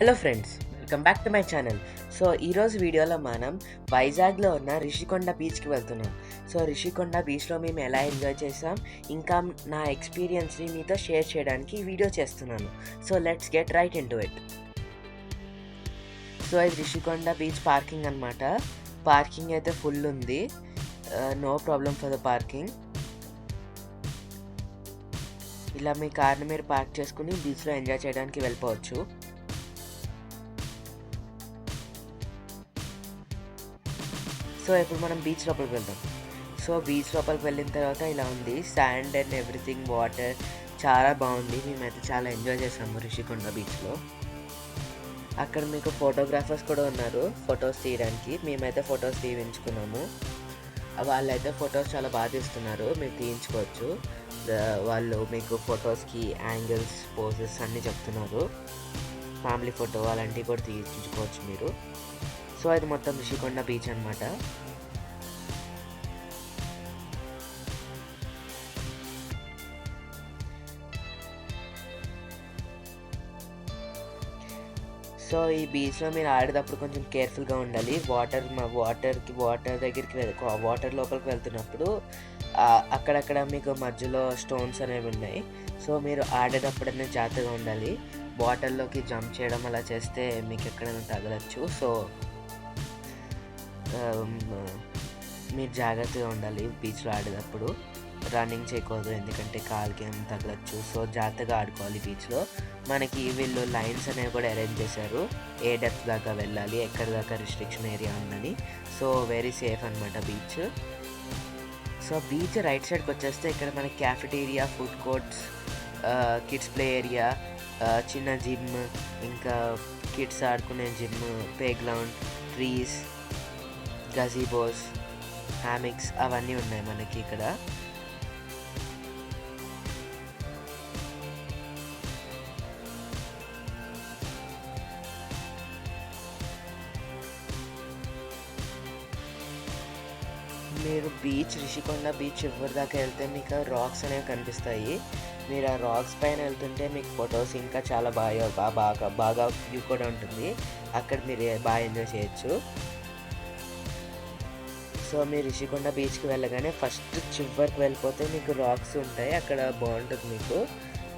Hello friends, welcome back to my channel. So ఈరోజు వీడియోలో మనం వైజాగ్లో ఉన్న రిషికొండ బీచ్కి వెళ్తున్నాం. సో రిషికొండ బీచ్లో మేము ఎలా ఎంజాయ్ చేసాం, ఇంకా నా ఎక్స్పీరియన్స్ని మీతో షేర్ చేయడానికి ఈ వీడియో చేస్తున్నాను. So let's get right into it. So ఇది రిషికొండ బీచ్ పార్కింగ్ అనమాట. పార్కింగ్ అయితే ఫుల్ ఉంది, no problem for the parking. ఇలా మీ కార్ని మీరు పార్క్ చేసుకుని బీచ్లో ఎంజాయ్ చేయడానికి వెళ్ళిపోవచ్చు. సో ఇప్పుడు మనం బీచ్ లోపలికి వెళ్దాం. సో బీచ్ లోపలికి వెళ్ళిన తర్వాత ఇలా ఉంది, శాండ్ అండ్ ఎవ్రీథింగ్, వాటర్ చాలా బాగుంది. మేమైతే చాలా ఎంజాయ్ చేసాము రిషికొండ బీచ్లో. అక్కడ మీకు ఫోటోగ్రాఫర్స్ కూడా ఉన్నారు ఫొటోస్ తీయడానికి. మేమైతే ఫొటోస్ తీయించుకున్నాము. వాళ్ళైతే ఫొటోస్ చాలా బాగా తీస్తున్నారు, మీరు తీయించుకోవచ్చు. వాళ్ళు మీకు ఫొటోస్కి యాంగిల్స్, పోజెస్ అన్నీ చెప్తున్నారు. ఫ్యామిలీ ఫోటో అలాంటివి కూడా తీయించుకోవచ్చు మీరు. సో ఇది మొత్తం రిషికొండ బీచ్ అనమాట. సో ఈ బీచ్లో మీరు ఆడేటప్పుడు కొంచెం కేర్ఫుల్గా ఉండాలి. వాటర్ దగ్గరికి వాటర్ లోపలికి వెళ్తున్నప్పుడు అక్కడక్కడ మీకు మధ్యలో స్టోన్స్ అనేవి ఉన్నాయి. సో మీరు ఆడేటప్పుడనే జాగ్రత్తగా ఉండాలి. వాటర్లోకి జంప్ చేయడం అలా చేస్తే మీకు ఎక్కడైనా తగలచ్చు. సో మీరు జాగ్రత్తగా ఉండాలి బీచ్లో ఆడేటప్పుడు. రన్నింగ్ చేయకూడదు, ఎందుకంటే కాలుకి ఏం తగలచ్చు. సో జాగ్రత్తగా ఆడుకోవాలి బీచ్లో. మనకి వీళ్ళు లైన్స్ అనేవి కూడా అరేంజ్ చేశారు, ఏ డెప్త్ దాకా వెళ్ళాలి, ఎక్కడి దాకా రిస్ట్రిక్షన్ ఏరియా ఉందని. సో వెరీ సేఫ్ అనమాట బీచ్. సో బీచ్ రైట్ సైడ్కి వచ్చేస్తే ఇక్కడ మనకి cafeteria, food courts, kids play area, చిన్న జిమ్, ఇంకా కిడ్స్ ఆడుకునే జిమ్, ప్లే గ్రౌండ్, ట్రీస్, గజీబోస్, హ్యామిక్స్ అవన్నీ ఉన్నాయి మనకి ఇక్కడ. మీరు రిషికొండ బీచ్ చివరి దాకా వెళ్తే మీకు రాక్స్ అనేవి కనిపిస్తాయి. మీరు ఆ రాక్స్ పైన వెళ్తుంటే మీకు ఫొటోస్ ఇంకా చాలా బాగా వ్యూ కూడా ఉంటుంది. అక్కడ మీరు బాగా ఎంజాయ్ చేయొచ్చు. సో మీరు రిషికొండ బీచ్కి వెళ్ళగానే ఫస్ట్ చివరికి వెళ్ళిపోతే మీకు రాక్స్ ఉంటాయి, అక్కడ బాగుంటుంది మీకు.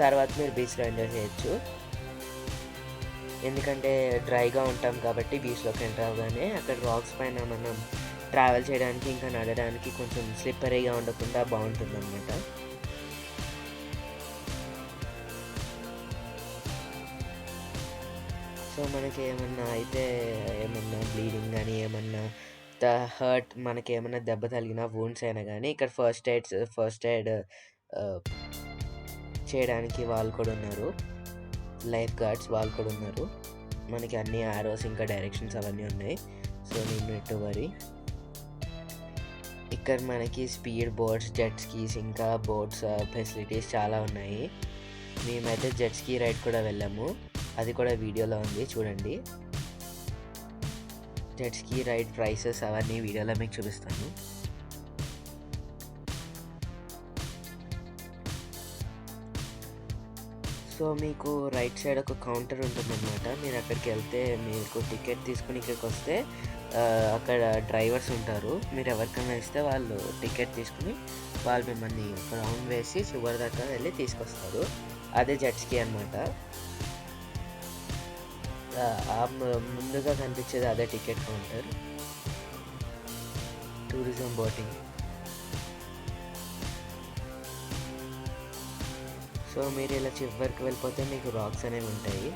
తర్వాత మీరు బీచ్లో ఎంజాయ్ చేయొచ్చు. ఎందుకంటే డ్రైగా ఉంటాం కాబట్టి బీచ్లోకి ఎంటర్ అవగానే అక్కడ రాక్స్ పైన మనం ట్రావెల్ చేయడానికి ఇంకా నడడానికి కొంచెం స్లిప్పరీగా ఉండకుండా బాగుంటుంది అన్నమాట. సో మనకి ఏమన్నా అయితే, ఏమన్నా బ్లీడింగ్ కానీ, ఏమన్నా హర్ట్, మనకి ఏమన్నా దెబ్బ తగిలిన వూండ్స్ అయినా కానీ ఇక్కడ ఫస్ట్ ఎయిడ్ చేయడానికి వాళ్ళు కూడా ఉన్నారు. లైఫ్ గార్డ్స్ వాళ్ళు కూడా ఉన్నారు. మనకి అన్ని ఆరోస్ ఇంకా డైరెక్షన్స్ అవన్నీ ఉన్నాయి. సో నేను నెట్ వరీ. ఇక్కడ మనకి స్పీడ్ బోట్స్, జెట్ స్కీస్, ఇంకా బోట్స్ ఫెసిలిటీస్ చాలా ఉన్నాయి. మేమైతే జెట్ స్కీ రైడ్ కూడా వెళ్ళాము, అది కూడా వీడియోలో ఉంది చూడండి. జెట్ స్కీ రైడ్ ప్రైసెస్ అవన్నీ వీడియోలో మీకు చూపిస్తాను. సో మీకు రైట్ సైడ్ ఒక కౌంటర్ ఉంటుందన్నమాట. మీరు అక్కడికి వెళ్తే మీకు టికెట్ తీసుకుని ఇక్కడికి వస్తే అక్కడ డ్రైవర్స్ ఉంటారు. మీరు ఎవరికైనా ఇస్తే వాళ్ళు టికెట్ తీసుకుని వాళ్ళు మిమ్మల్ని ఒక రౌండ్ వేసి చివరి దాకా వెళ్ళి తీసుకొస్తారు. అదే జెట్ స్కీ అనమాట. ముందుగా కనిపించేది అదే ticket counter. Tourism boating. So మీరు ఇలా చివరికి వెళ్ళిపోతే మీకు రాక్స్ అనేవి ఉంటాయి.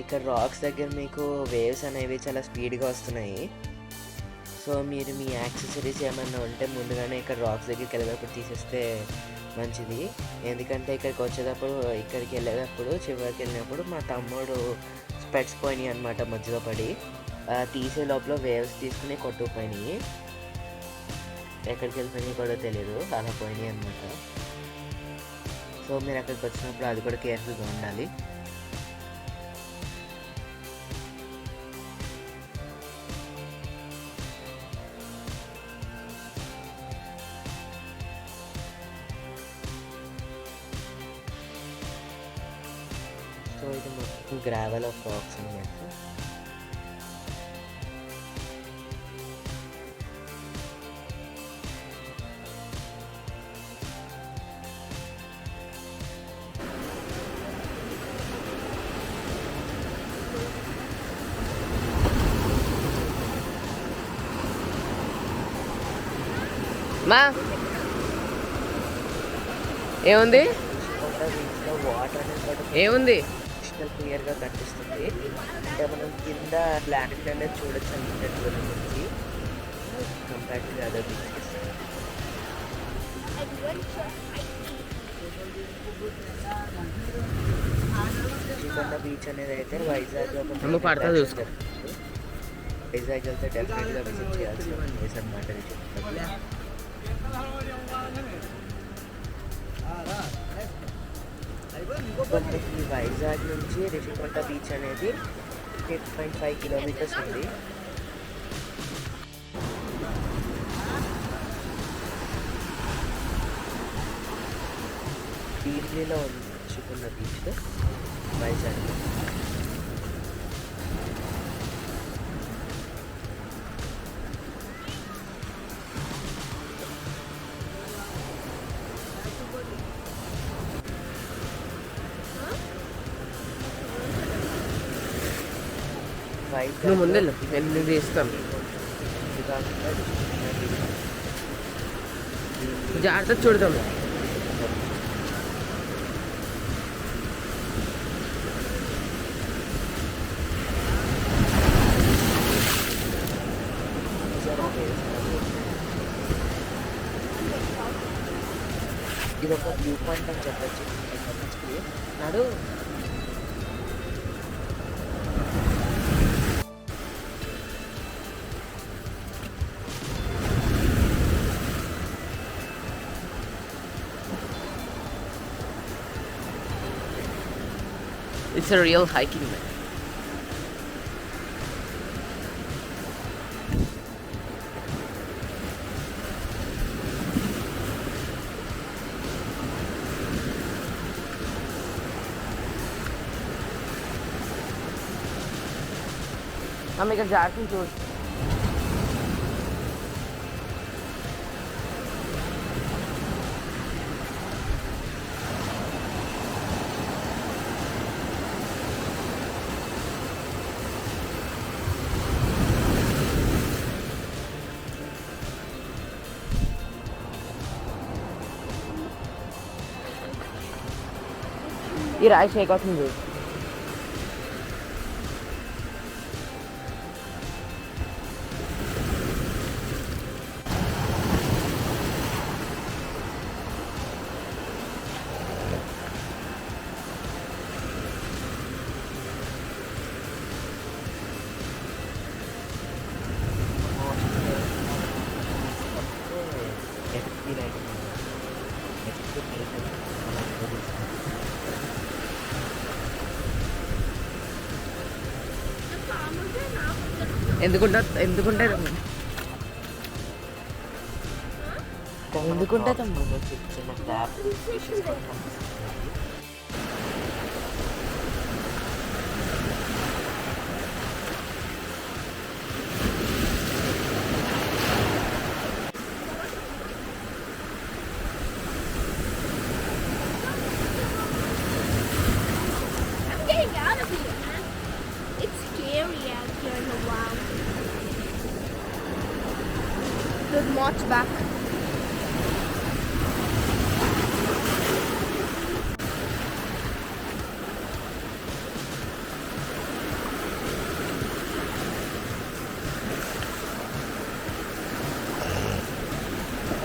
ఇక్కడ రాక్స్ దగ్గర మీకు వేవ్స్ అనేవి చాలా స్పీడ్గా వస్తున్నాయి. సో మీరు మీ యాక్సెసరీస్ ఏమన్నా ఉంటే ముందుగానే ఇక్కడ రాక్స్ దగ్గరికి వెళ్ళేటప్పుడు తీసేస్తే మంచిది. ఎందుకంటే ఇక్కడికి వచ్చేటప్పుడు ఇక్కడికి వెళ్ళేటప్పుడు చివరికి వెళ్ళినప్పుడు మా తమ్ముడు స్పెట్స్ పోయినాయి అనమాట మధ్యలో పడి. తీసే లోపల వేవ్స్ తీసుకుని కొట్టుకుపోయినాయి. ఎక్కడికి వెళ్ళిపోయినాయి కూడా తెలియదు, అలా పోయినాయి అనమాట. సో మీరు అక్కడికి వచ్చినప్పుడు అది కూడా కేర్ఫుల్గా ఉండాలి. సో ఇది మొత్తం గ్రావెల్ ఆఫ్ రాక్స్ అనమాట. మా ఏముంది వాటర్ అనేది కూడా ఏముంది క్రిస్టల్ క్లియర్గా కనిపిస్తుంది. అంటే మనం కింద ల్యాండ్ అనేది చూడొచ్చు అనమాట దూరం నుంచి compare to other beaches. Srikonda beach అనేది అయితే వైజాగ్లో నువ్వు పడతా చూసుకో. వైజాగ్ వెళ్తే డెఫినెట్గా విజిట్ చేయాల్సిన ప్లేస్ అనమాట ఇది. మనకి వైజాగ్ నుంచి రిషికొండ బీచ్ అనేది 8.5 కిలోమీటర్స్ ఉంది. భీమిలిలో ఉంది రిషికొండ బీచ్ వైజాగ్లో. నువ్వు ముందెళ్ళు, నేను నీకు తీస్తాను. జాగ్రత్త చూడదాం. ఇది ఒక వ్యూ పాయింట్ అని చెప్పచ్చు. నాడు It's a real hiking man. हम ఇక్కడ జాగ్రత్తగా చూడు. ఈ రాయి షేక్ అవుతుంది చూడు. ఎందుకుంటే చిన్న క్రాబ్ ఫిషెస్ కూడా కనిపిస్తుంది. Getting out of here, man. It's scary out here in the wild. There's moths back.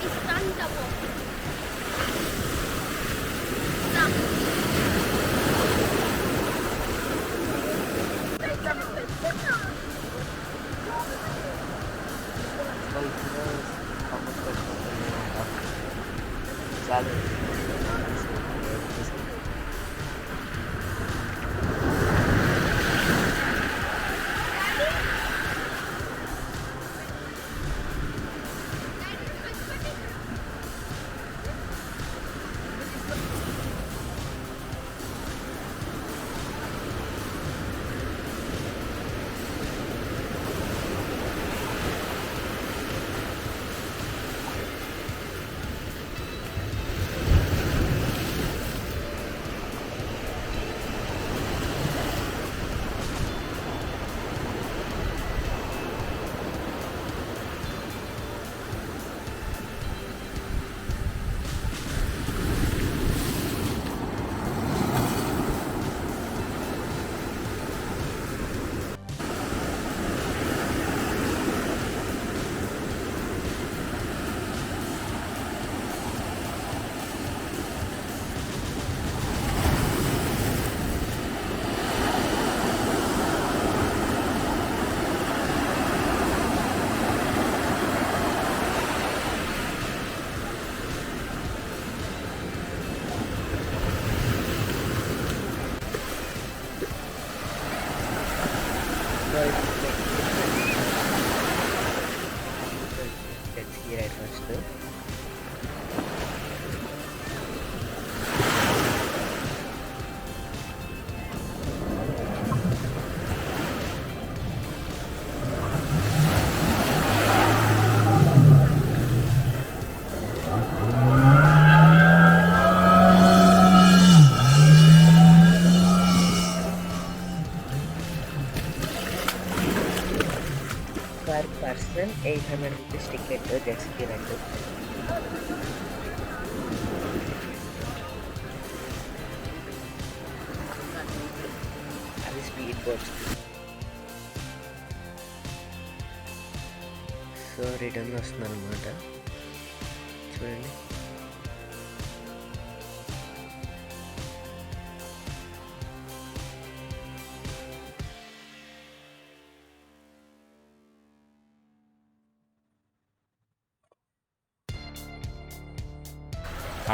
It's thunderbolt. ₹800 ticket jet ski రెండు. అది స్పీడ్ బోట్స్. సో రిటర్న్ వస్తున్నాను అనమాట. చూడండి,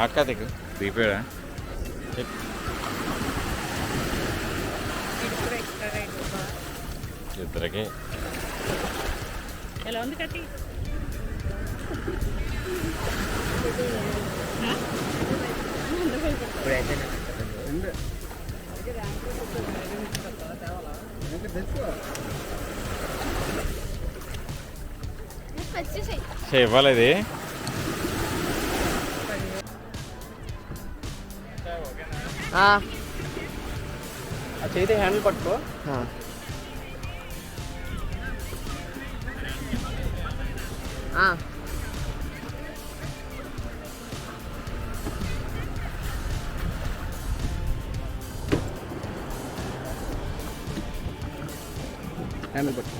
ఆకాదికు దిగిపోయాడా? ఇద్దరికి ఎలా ఉంది కట్టి? ఇప్పుడైతే Let's just say. ఇవ్వాలి ఇది. చేతి హ్యాండిల్ పట్టుకో. హ్యాండిల్ పట్టుకో.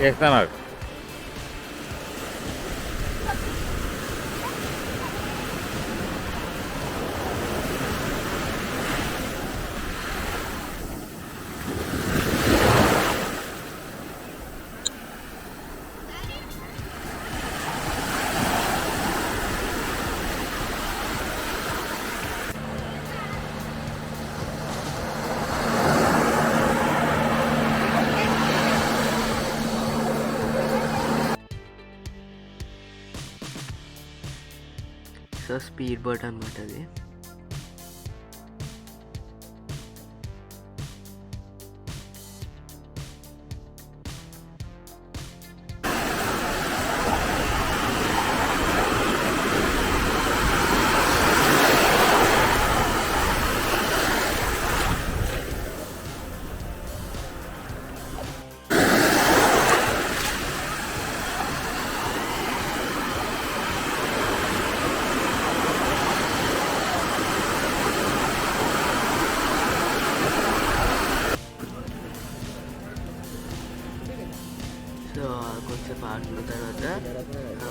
చేస్తున్నారు. సో స్పీడ్ బోట్ అనమాట అది. సో కొంచెం ఆడిన తర్వాత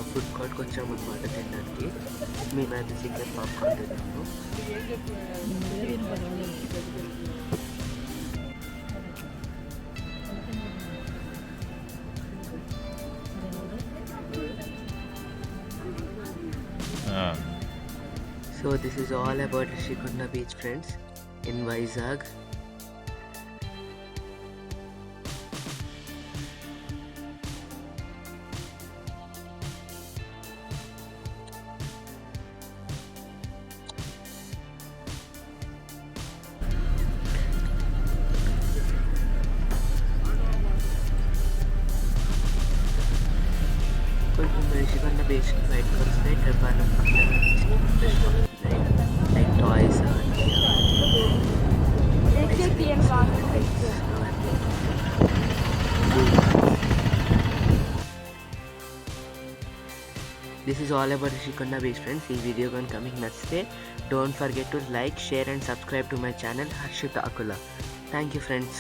ఫుడ్ కోర్ట్కి వచ్చామన్నమాట తినడానికి. మేమైతే చికెన్ పాప్కార్న్ తిన్నాము. So this is all about Rishikunda Beach, friends, in Vizag. కొంచెం రిషికొండ బీచ్కి బయటకు వస్తే ట్రిపానం like toys Let's take the environment picture. This is all about Rishikunda Beach, friends. ఈ వీడియో కానీ మీకు నచ్చితే don't forget to like, share and subscribe to my channel Harshita Akula. Thank you, friends.